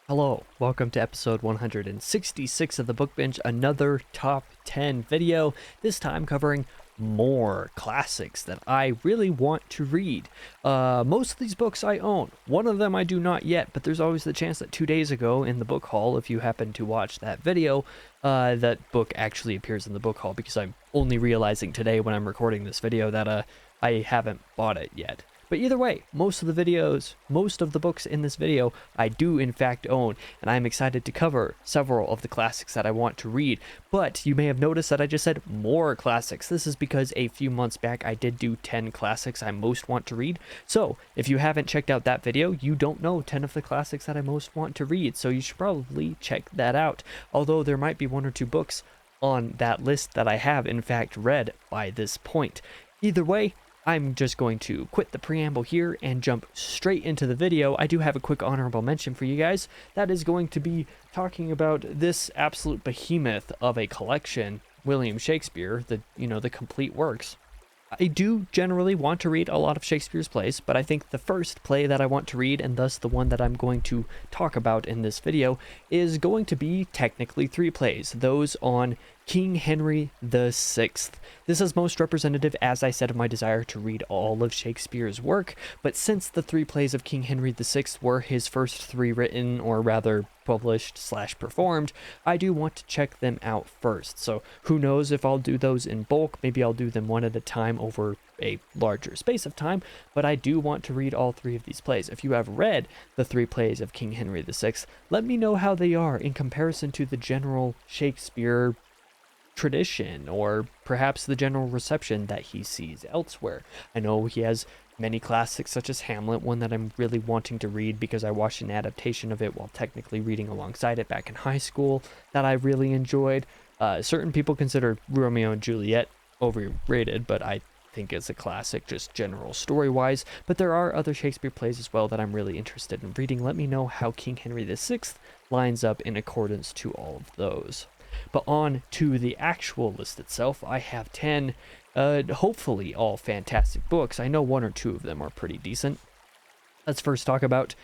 Hello, welcome to episode 166 of the Book Binge, another top 10 video, this time covering more classics that I really want to read. Most of these books I own. One of them I do not yet, but there's always the chance that 2 days ago in the book haul, if you happen to watch that video, that book actually appears in the book haul, because I'm only realizing today when I'm recording this video that I haven't bought it yet. But either way, most of the books in this video, I do in fact own, and I'm excited to cover several of the classics that I want to read. But you may have noticed that I just said more classics. This is because a few months back I did do 10 classics I most want to read. So if you haven't checked out that video, you don't know 10 of the classics that I most want to read, so you should probably check that out. Although there might be one or two books on that list that I have in fact read by this point. Either way, I'm just going to quit the preamble here and jump straight into the video. I do have a quick honorable mention for you guys. That is going to be talking about this absolute behemoth of a collection, William Shakespeare, the complete works. I do generally want to read a lot of Shakespeare's plays, but I think the first play that I want to read, and thus the one that I'm going to talk about in this video, is going to be technically three plays, those on King Henry VI. This is most representative, as I said, of my desire to read all of Shakespeare's work, but since the three plays of King Henry VI were his first three written, or rather published/performed, I do want to check them out first. So who knows if I'll do those in bulk, maybe I'll do them one at a time over a larger space of time, but I do want to read all three of these plays. If you have read the three plays of King Henry VI, let me know how they are in comparison to the general Shakespeare tradition, or perhaps the general reception that he sees elsewhere. I know he has many classics such as Hamlet, one that I'm really wanting to read because I watched an adaptation of it while technically reading alongside it back in high school that I really enjoyed. Certain people consider Romeo and Juliet overrated, but I think it's a classic just general story-wise. But there are other Shakespeare plays as well that I'm really interested in reading. Let me know how King Henry VI lines up in accordance to all of those. But on to the actual list itself, I have 10, hopefully all fantastic books. I know one or two of them are pretty decent. Let's first talk about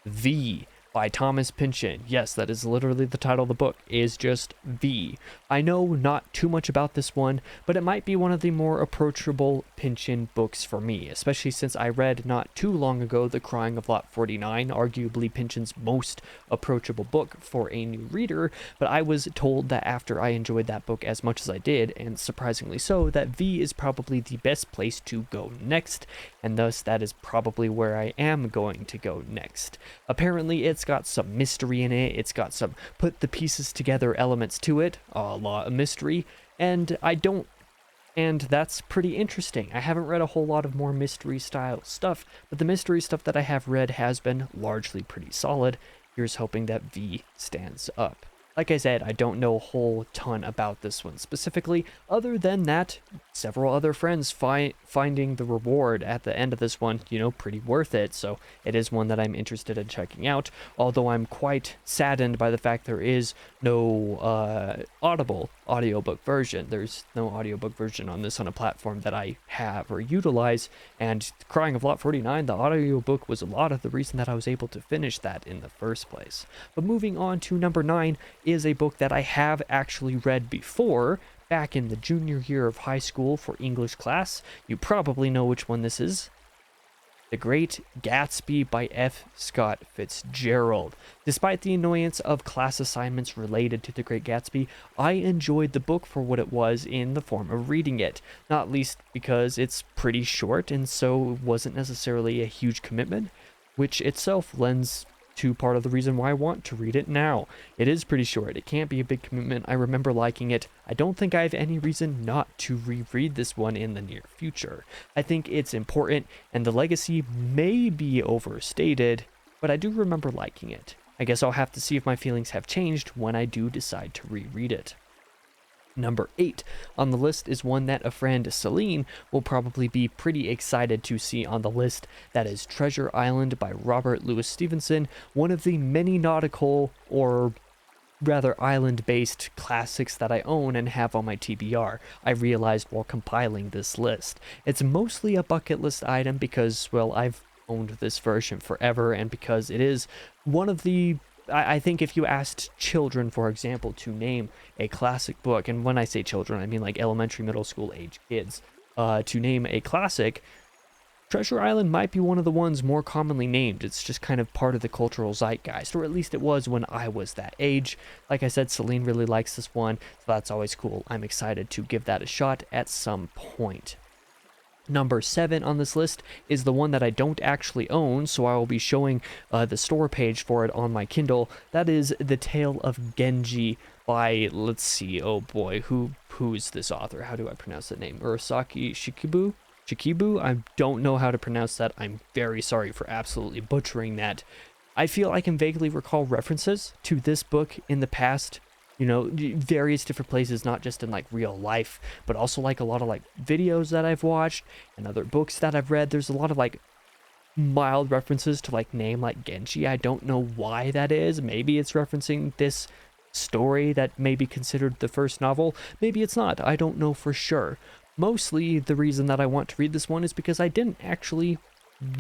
V by Thomas Pynchon. Yes, that is literally the title of the book, is just V. I know not too much about this one, but it might be one of the more approachable Pynchon books for me, especially since I read not too long ago The Crying of Lot 49, arguably Pynchon's most approachable book for a new reader, but I was told that after I enjoyed that book as much as I did, and surprisingly so, that V is probably the best place to go next, and thus that is probably where I am going to go next. Apparently it's got some mystery in it, it's got some put the pieces together elements to it, a lot of mystery, and that's pretty interesting. I haven't read a whole lot of more mystery style stuff, but the mystery stuff that I have read has been largely pretty solid. Here's hoping that V stands up. Like I said, I don't know a whole ton about this one specifically, other than that several other friends finding the reward at the end of this one, pretty worth it, so it is one that I'm interested in checking out, although I'm quite saddened by the fact there is no Audible audiobook version. There's no audiobook version on this on a platform that I have or utilize, and Crying of Lot 49, the audiobook, was a lot of the reason that I was able to finish that in the first place. But moving on to number 9 is a book that I have actually read before, back in the junior year of high school for English class. You probably know which one this is. The Great Gatsby by F. Scott Fitzgerald. Despite the annoyance of class assignments related to The Great Gatsby, I enjoyed the book for what it was in the form of reading it, not least because it's pretty short and so it wasn't necessarily a huge commitment, which itself lends to part of the reason why I want to read it now. It is pretty short. It can't be a big commitment. I remember liking it. I don't think I have any reason not to reread this one in the near future. I think it's important, and the legacy may be overstated, but I do remember liking it. I guess I'll have to see if my feelings have changed when I do decide to reread it. Number 8 on the list is one that a friend, Celine, will probably be pretty excited to see on the list. That is Treasure Island by Robert Louis Stevenson, one of the many nautical, or rather island-based classics that I own and have on my TBR, I realized while compiling this list. It's mostly a bucket list item because, well, I've owned this version forever, and because it is one of the I think if you asked children, for example, to name a classic book, and when I say children, I mean like elementary, middle school age kids, to name a classic, Treasure Island might be one of the ones more commonly named. It's just kind of part of the cultural zeitgeist, or at least it was when I was that age. Like I said, Celine really likes this one, so that's always cool. I'm excited to give that a shot at some point. Number 7 on this list is the one that I don't actually own, so I will be showing the store page for it on my Kindle. That is The Tale of Genji by, let's see, oh boy, who is this author? How do I pronounce that name? Urasaki Shikibu? I don't know how to pronounce that. I'm very sorry for absolutely butchering that. I feel I can vaguely recall references to this book in the past, various different places, not just in like real life, but also like a lot of like videos that I've watched and other books that I've read. There's a lot of like mild references to like name like Genji. I don't know why that is. Maybe it's referencing this story that may be considered the first novel. Maybe it's not. I don't know for sure. Mostly the reason that I want to read this one is because I didn't actually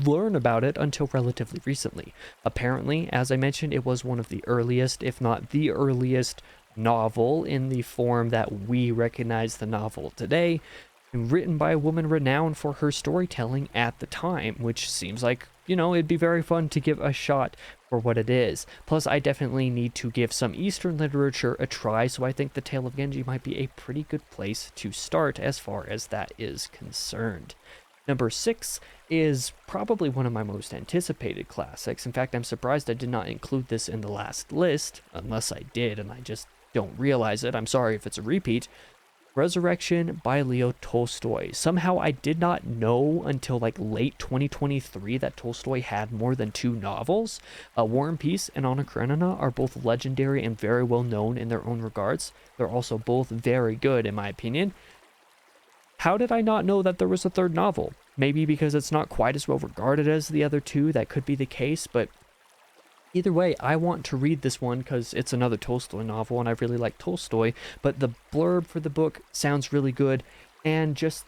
learn about it until relatively recently. Apparently, as I mentioned, it was one of the earliest, if not the earliest, novel in the form that we recognize the novel today, and written by a woman renowned for her storytelling at the time, which seems like, it'd be very fun to give a shot for what it is. Plus, I definitely need to give some Eastern literature a try, so I think The Tale of Genji might be a pretty good place to start as far as that is concerned. Number 6 is probably one of my most anticipated classics. In fact, I'm surprised I did not include this in the last list, unless I did and I just don't realize it. I'm sorry if it's a repeat. Resurrection by Leo Tolstoy. Somehow I did not know until like late 2023 that Tolstoy had more than 2 novels. War and Peace and Anna Karenina are both legendary and very well known in their own regards. They're also both very good in my opinion. How did I not know that there was a 3rd novel? Maybe because it's not quite as well regarded as the other 2, that could be the case, but either way, I want to read this one because it's another Tolstoy novel and I really like Tolstoy, but the blurb for the book sounds really good, and just,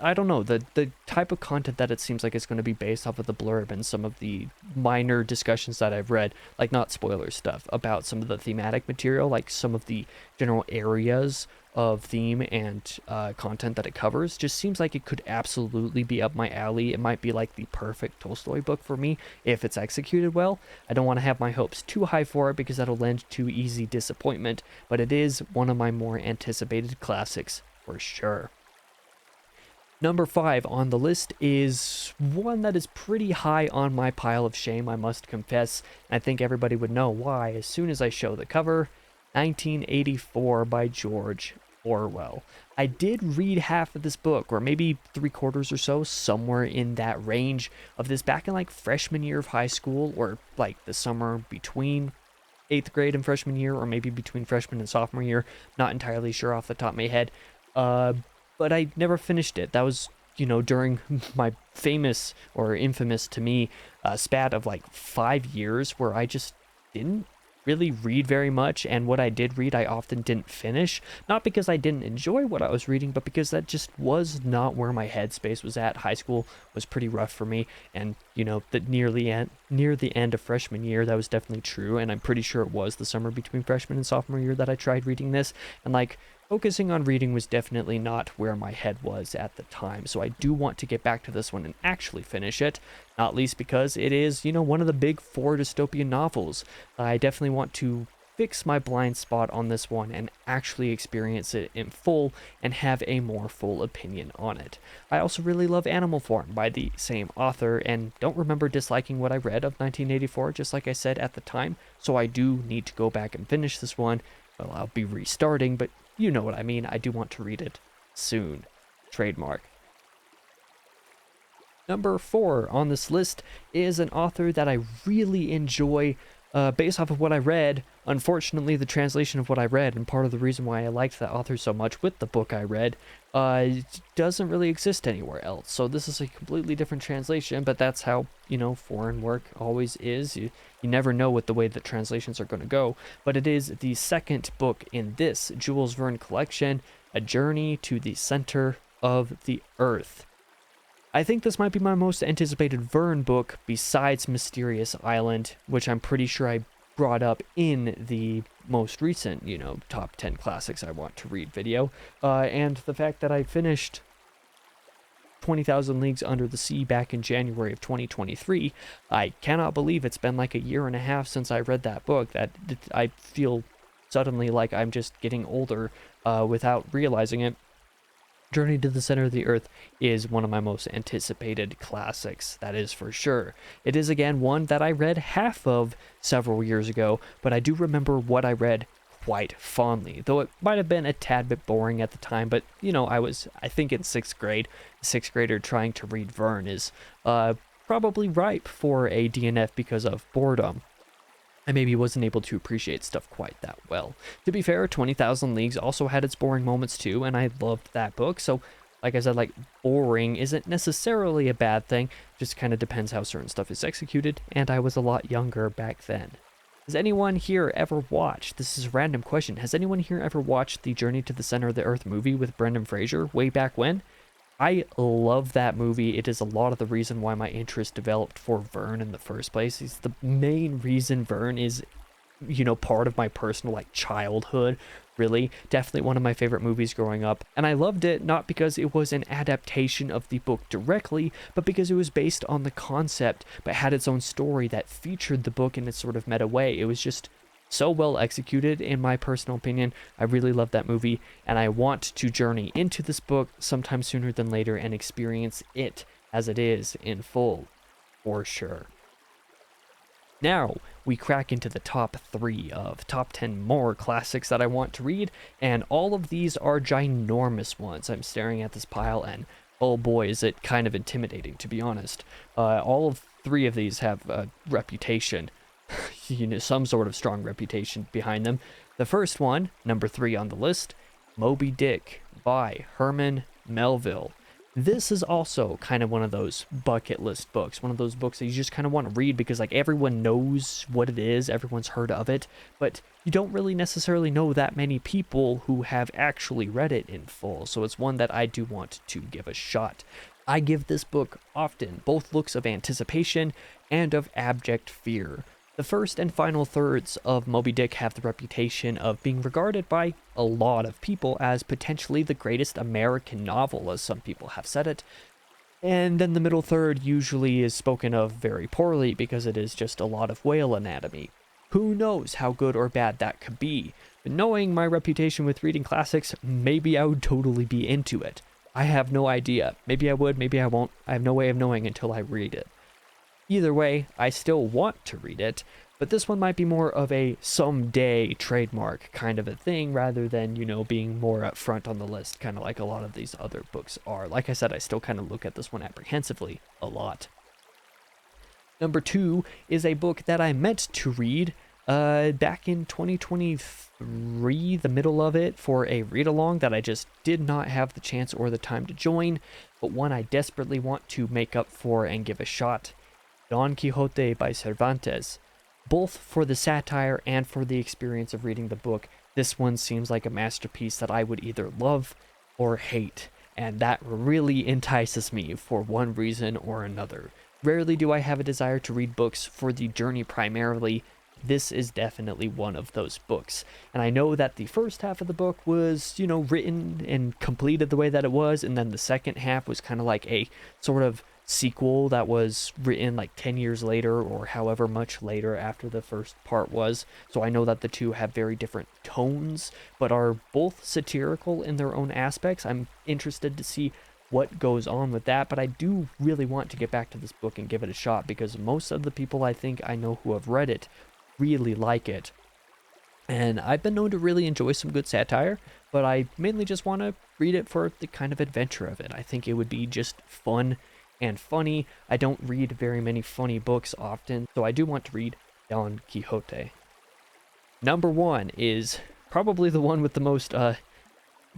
I don't know, the type of content that it seems like it's going to be based off of the blurb and some of the minor discussions that I've read, like not spoiler stuff, about some of the thematic material, like some of the general areas of theme and content that it covers, just seems like it could absolutely be up my alley. It might be like the perfect Tolstoy book for me if it's executed well. I don't want to have my hopes too high for it because that'll lend to easy disappointment, but it is one of my more anticipated classics for sure. Number 5 on the list is one that is pretty high on my pile of shame, I must confess. I think everybody would know why as soon as I show the cover. 1984 by George Orwell. I did read half of this book, or maybe 3/4 or so, somewhere in that range of this back in like freshman year of high school, or like the summer between 8th grade and freshman year, or maybe between freshman and sophomore year. Not entirely sure off the top of my head. But I never finished it. That was, during my famous or infamous to me spat of like 5 years where I just didn't really read very much, and what I did read I often didn't finish, not because I didn't enjoy what I was reading, but because that just was not where my headspace was at. High school was pretty rough for me, and that near the end of freshman year that was definitely true, and I'm pretty sure it was the summer between freshman and sophomore year that I tried reading this, and like focusing on reading was definitely not where my head was at the time. So I do want to get back to this one and actually finish it, not least because it is, one of the big 4 dystopian novels. I definitely want to fix my blind spot on this one and actually experience it in full and have a more full opinion on it. I also really love Animal Farm by the same author and don't remember disliking what I read of 1984, just like I said at the time. So I do need to go back and finish this one. Well, I'll be restarting, but you know what I mean. I do want to read it soon. Trademark. Number 4 on this list is an author that I really enjoy based off of what I read. Unfortunately, the translation of what I read, and part of the reason why I liked that author so much with the book I read, doesn't really exist anywhere else. So this is a completely different translation, but that's how, foreign work always is. You never know with the way that translations are going to go. But it is the 2nd book in this Jules Verne collection, A Journey to the Center of the Earth. I think this might be my most anticipated Verne book besides Mysterious Island, which I'm pretty sure I brought up in the most recent, top 10 classics I want to read video. And the fact that I finished 20,000 Leagues Under the Sea back in January of 2023, I cannot believe it's been like a year and a half since I read that book. That I feel suddenly like I'm just getting older without realizing it. Journey to the Center of the Earth is one of my most anticipated classics, that is for sure. It is again one that I read half of several years ago, but I do remember what I read quite fondly, though it might have been a tad bit boring at the time. But I think in 6th grade, a 6th grader trying to read Verne is probably ripe for a DNF because of boredom. I maybe wasn't able to appreciate stuff quite that well. To be fair, 20,000 Leagues also had its boring moments too, and I loved that book. So, like I said, boring isn't necessarily a bad thing, just kind of depends how certain stuff is executed, and I was a lot younger back then. Has anyone here ever watched, this is a random question, has anyone here ever watched the Journey to the Center of the Earth movie with Brendan Fraser way back when? I love that movie. It is a lot of the reason why my interest developed for Verne in the first place. It's the main reason Verne is, part of my personal, childhood, really. Definitely one of my favorite movies growing up. And I loved it not because it was an adaptation of the book directly, but because it was based on the concept, but had its own story that featured the book in its sort of meta way. It was just so well executed, in my personal opinion. I really love that movie, and I want to journey into this book sometime sooner than later and experience it as it is in full, for sure. Now, we crack into the top 3 of top 10 more classics that I want to read, and all of these are ginormous ones. I'm staring at this pile, and oh boy, is it kind of intimidating, to be honest. All of 3 of these have a reputation, some sort of strong reputation behind them. The first one, number 3 on the list, Moby Dick by Herman Melville. This is also kind of one of those bucket list books, one of those books that you just kind of want to read because everyone knows what it is, everyone's heard of it, but you don't really necessarily know that many people who have actually read it in full, so it's one that I do want to give a shot. I give this book often both looks of anticipation and of abject fear. The first and final thirds of Moby Dick have the reputation of being regarded by a lot of people as potentially the greatest American novel, as some people have said it. And then the middle third usually is spoken of very poorly because it is just a lot of whale anatomy. Who knows how good or bad that could be? But knowing my reputation with reading classics, maybe I would totally be into it. I have no idea. Maybe I would, maybe I won't. I have no way of knowing until I read it. Either way, I still want to read it, but this one might be more of a someday trademark kind of a thing rather than, being more up front on the list, kind of like a lot of these other books are. Like I said, I still kind of look at this one apprehensively a lot. Number 2 is a book that I meant to read back in 2023, the middle of it, for a read-along that I just did not have the chance or the time to join, but one I desperately want to make up for and give a shot. Don Quixote by Cervantes. Both for the satire and for the experience of reading the book, this one seems like a masterpiece that I would either love or hate, and that really entices me for one reason or another. Rarely do I have a desire to read books for the journey primarily. This is definitely one of those books. And I know that the first half of the book was, written and completed the way that it was, and then the second half was kind of like a sort of sequel that was written 10 years later or however much later after the first part was. So I know that the two have very different tones, but are both satirical in their own aspects. I'm interested to see what goes on with that, but I do really want to get back to this book and give it a shot because most of the people I think I know who have read it really like it. And I've been known to really enjoy some good satire, but I mainly just want to read it for the kind of adventure of it. I think it would be just fun and funny. I don't read very many funny books often, so I do want to read Don Quixote. Number 1 is probably the one with the most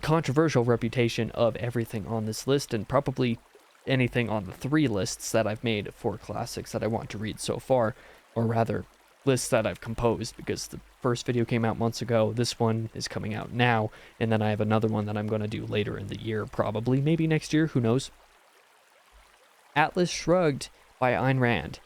controversial reputation of everything on this list, and probably anything on the 3 lists that I've made for classics that I want to read so far, or rather, lists that I've composed, because the first video came out months ago, this one is coming out now, and then I have another one that I'm going to do later in the year, probably, maybe next year, who knows. Atlas Shrugged by Ayn Rand.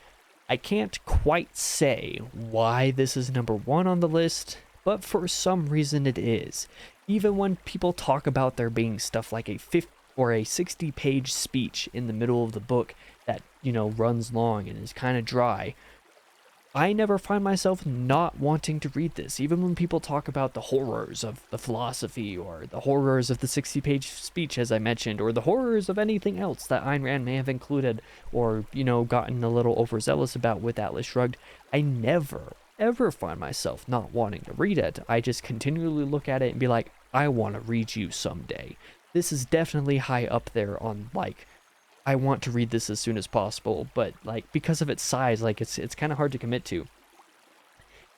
I can't quite say why this is number one on the list, but for some reason it is. Even when people talk about there being stuff like a 50 or a 60-page speech in the middle of the book that, runs long and is kind of dry, I never find myself not wanting to read this, even when people talk about the horrors of the philosophy, or the horrors of the 60-page speech, as I mentioned, or the horrors of anything else that Ayn Rand may have included, or, gotten a little overzealous about with Atlas Shrugged. I never, ever find myself not wanting to read it. I just continually look at it and be like, I want to read you someday. This is definitely high up there on, I want to read this as soon as possible, but because of its size, it's kind of hard to commit to.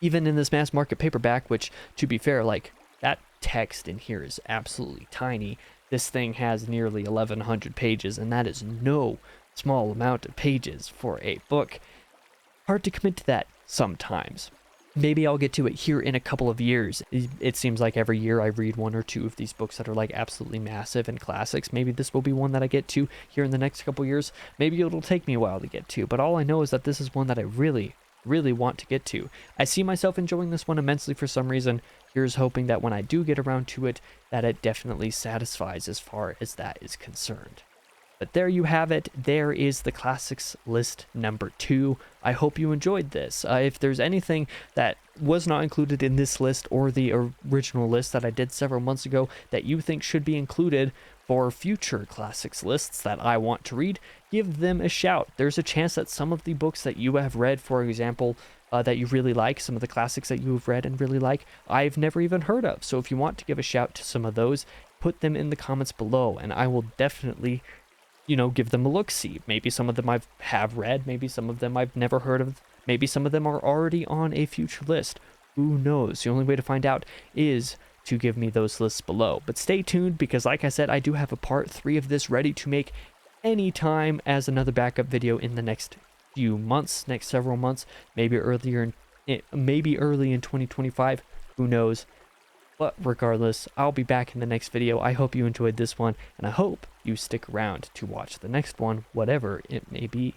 Even in this mass market paperback, which, to be fair, that text in here is absolutely tiny. This thing has nearly 1,100 pages, and that is no small amount of pages for a book. Hard to commit to that sometimes. Maybe I'll get to it here in a couple of years. It seems like every year I read one or two of these books that are absolutely massive and classics. Maybe this will be one that I get to here in the next couple years. Maybe it'll take me a while to get to, but all I know is that this is one that I really, really want to get to. I see myself enjoying this one immensely for some reason. Here's hoping that when I do get around to it, that it definitely satisfies as far as that is concerned. But there you have it. There is the classics list number 2. I hope you enjoyed this. If there's anything that was not included in this list or the original list that I did several months ago that you think should be included for future classics lists that I want to read, give them a shout. There's a chance that some of the books that you have read, for example, that you really like, some of the classics that you have read and really like, I've never even heard of. So if you want to give a shout to some of those, put them in the comments below, and I will definitely give them a look-see. Maybe some of them I have read, maybe some of them I've never heard of, maybe some of them are already on a future list. Who knows? The only way to find out is to give me those lists below. But stay tuned, because like I said, I do have a part 3 of this ready to make anytime as another backup video in the next few months, next several months, maybe early in 2025, who knows. But regardless, I'll be back in the next video. I hope you enjoyed this one, and I hope you stick around to watch the next one, whatever it may be.